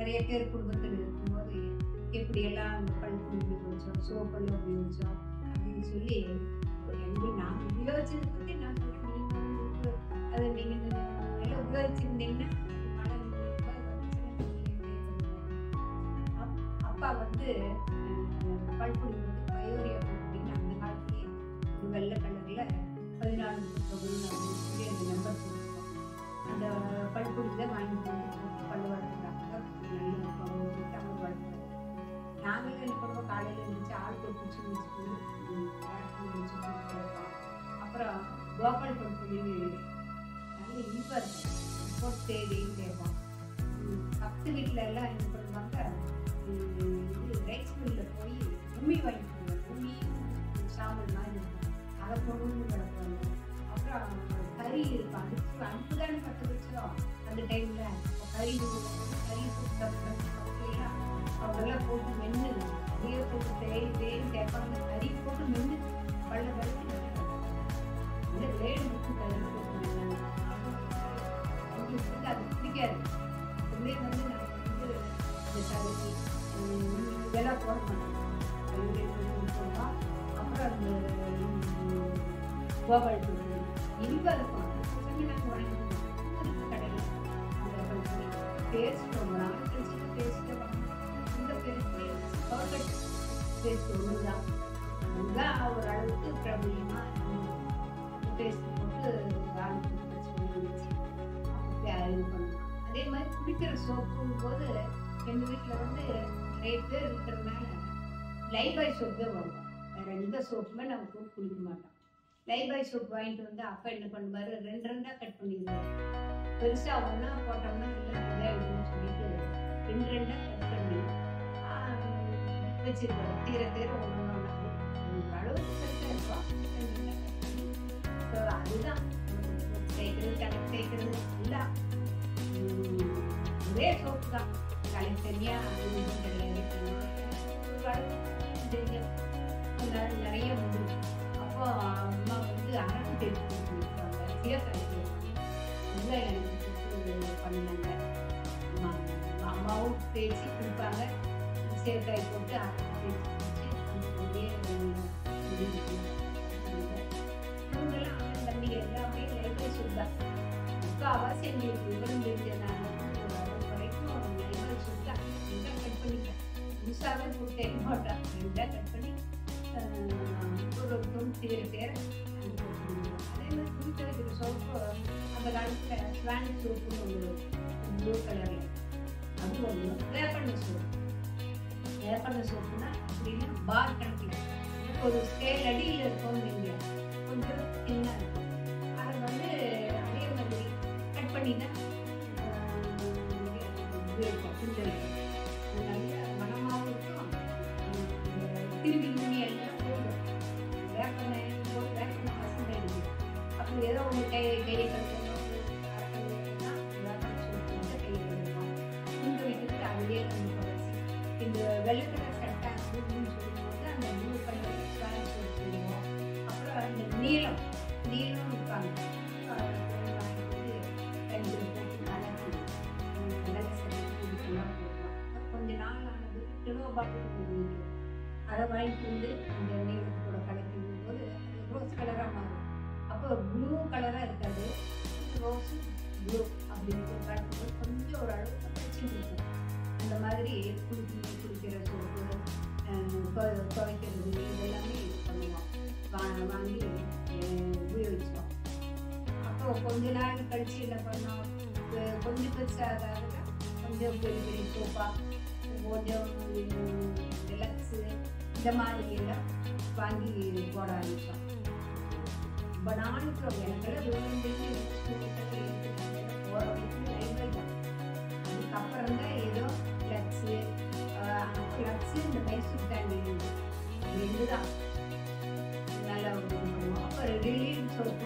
நிறைய பேர் குடும்பத்தில் இருக்கும்போது எப்படியெல்லாம் அந்த பல்பொடி உபயோகிச்சோம், சோப்பெல்லாம் உபயோகிச்சோம் அப்படின்னு சொல்லி நாங்கள் உபயோகிச்சதை பற்றி நான் சொல்கிறேன். நீங்கள் அதை நீங்கள் நல்லா உபயோகிச்சிருந்தீங்கன்னா அப்பா வந்து பல்பொடி வந்து பயோரியா அப்படின்னு அந்த காலத்துலேயே ஒரு வெள்ளை கலரில் 14 அப்படின்னு சொல்லி அந்த நம்பர் போட்டுருக்கோம். அந்த பல்பொடி தான் வாங்கி போட்டு பல்லு வளர்க்குறாங்க. நல்ல தமிழ் வளர்க்குறாங்க. நாங்களும் என்ன பண்ணுவோம், காலையில் இருந்துச்சு ஆளுக்கு ஒரு குச்சி வச்சுட்டு கொடுப்போம். அப்புறம் கோபால் பல்பொடின்னு நல்ல இனிப்பாக இருக்கும், போட்டு தேடின்னு கேட்போம். பக்கத்து வீட்டில் எல்லாம் என்ன பண்ணுவாங்க, இது ரைஸ் மில்லில் போய் உமி வாங்கிட்டு வருவாங்க. உமி சாம்பல் மாதிரி இருக்கும், அதை பொருள்னு கிடப்பாங்க. அப்புறம் கறி இருக்கும், அடுப்பு தானே பற்ற வச்சோம் அந்த டைமில். கறி போட்டு அவங்கெல்லாம் போட்டு மென்று நிறைய போட்டு தேடி கேட்பாங்க. கறி போட்டு மென்று பல்ல வரைக்கும் இந்த பிளேடு விட்டு கறி போட்டு அவங்களுக்கு வந்து அது பிடிக்காது. அப்படியே வந்து நாங்கள் வந்து இந்த கறி இதெல்லாம் போட மாட்டோம். அப்புறம் அந்த கோபால் தூள் இனிப்பாக இருக்கும், நாங்கள் வாங்கிடுவோம் கடையில். அந்த பல்பொடி டேஸ்ட் ரொம்ப நாள் கழிச்சு டேஸ்ட்டு இந்த பர்ஃபெக்ட் டேஸ்ட் ஒன்று தான். அதுதான் ஒரு அளவுக்கு பிரபலியமாக டேஸ்ட் போட்டு ஆளுக்கு வச்சு இது பண்ணுவோம். அதே மாதிரி குடிக்கிற சோப்பும் போது எங்கள் வீட்டில் வந்து நிறைய பேர் இருக்கிறதுனால லைபாய் சோப்பு தான் வாங்குவோம். வேறு எந்த சோப்புமே நம்ம போட்டு குடிக்க மாட்டோம். லைபாய் சோப்பு வாங்கிட்டு வந்து அப்பா என்ன பண்ணுவார், 2 கட் பண்ணிடுவார். பெருசாக ஒன்றா போட்டோம்னா இல்லை இதாகிடும்னு சொல்லிட்டு 2 கட் பண்ணி வச்சிருப்பாரு. தீர ஒன்று அளவுக்கு பெருசாக இருக்கும். ஸோ அதுதான் தேய்க்கிறது, கலக்கு தேய்க்கிறது எல்லாம் ஒரே சோப்பு தான். கலக்கு தனியாக அது தெரியும். அதனால நிறைய முடியும். அப்போ அம்மா வந்து அரசு தேய்ச்சி கொடுப்பாங்க, சீரக்காய் நல்லா எனக்கு பண்ணாங்க. அம்மாவும் தேய்ச்சி கொடுப்பாங்க, சீரக்காய் போட்டு அரசு தேய்ச்சி இவங்கெல்லாம் அண்ணன் தம்பி எல்லாமே லைஃபை சொல்லுதான். இப்போ அவசியம் எங்களுக்கு விவரம் தெரிஞ்சதுனால வரைக்கும் லைஃபை சொல்லுதான். 2 கட் பண்ணிட்டேன், முழுசாகவே போட்டு தேய்க்க மாட்டேன். 2 கட் பண்ணி ஒரு தீர அதே மாதிரி துணி துவைக்கிற சோப்பு அந்த காலத்தில் ஸ்வான் சோப்புன்னு ஒன்று ப்ளூ கலரில், அது ஒன்று. வேப்பண்ண சோப்புனா அப்படின்னா பார் கணக்கில் ஒரு ஸ்கேல் அடியில் இருக்கும், நீங்கள் கொஞ்சம் சின்னதாக இருக்கும். அதை வந்து அதே மாதிரி கட் பண்ணி தான் உபயோகிப்போம். துணி நல்ல மனமாகவும் இருக்கும். திரும்பி துணி எல்லாம் போடும். வேப்பண்ணெய் போட்டு வேப்பண்ணெய் பசங்க இருக்குது. அப்போ ஏதோ ஒன்று கையை கழுவணும், வேப்பண்ணெய் சோப்பு வந்து கையை கழுவணும். துணி துவைக்கிறதுக்கு அதுலேயே நம்ம குறைச்சி இந்த வெள்ளக்கடை சட்டை அப்படின்னு சொல்லும்போது அந்த ப்ளூ கலர் ஸ்வான் சோப் போடுவோம். அப்புறம் இந்த நீளம் இருப்பாங்க, கொஞ்ச நாள் ஆனது கிலோ பாட்டில் கொடுக்குறீங்க. அதை வாங்கிட்டு வந்து அந்த நீளத்தோட கலக்கி போது அது ரோஸ் கலராக மாறும். அப்போ ப்ளூ கலராக இருக்காது, ரோஸ் ப்ளூ அப்படின்னு காட்டும்போது கொஞ்சம் ஒரு அளவுக்கு பிரச்சனை இருக்கும். அந்த மாதிரி குடிக்கிற சோப்பு, துவைக்கிறது இதெல்லாமே இது பண்ணுவோம், வாங்கி உபயோகிச்சோம். அப்போ கொஞ்ச நாள் கழிச்சு என்ன பண்ணோம், கொஞ்சம் பெருசாக கொஞ்சம் பெரிய பெரிய சோப்பா, கொஞ்சம் ரிலாக்ஸு இந்த மாதிரி எல்லாம் வாங்கி போட ஆரம்பித்தோம். ரொம்ப நாளைக்கு எனக்கெல்லாம் போகிற வரைக்கும் லைப்ரரி தான். அதுக்கப்புறம் தான் ஏதோ லக்ஸு இந்த மைசூர் கேண்டி 2 தான் நல்லா பண்ணுவோம். அப்போ ரிலீவ் சோப்பு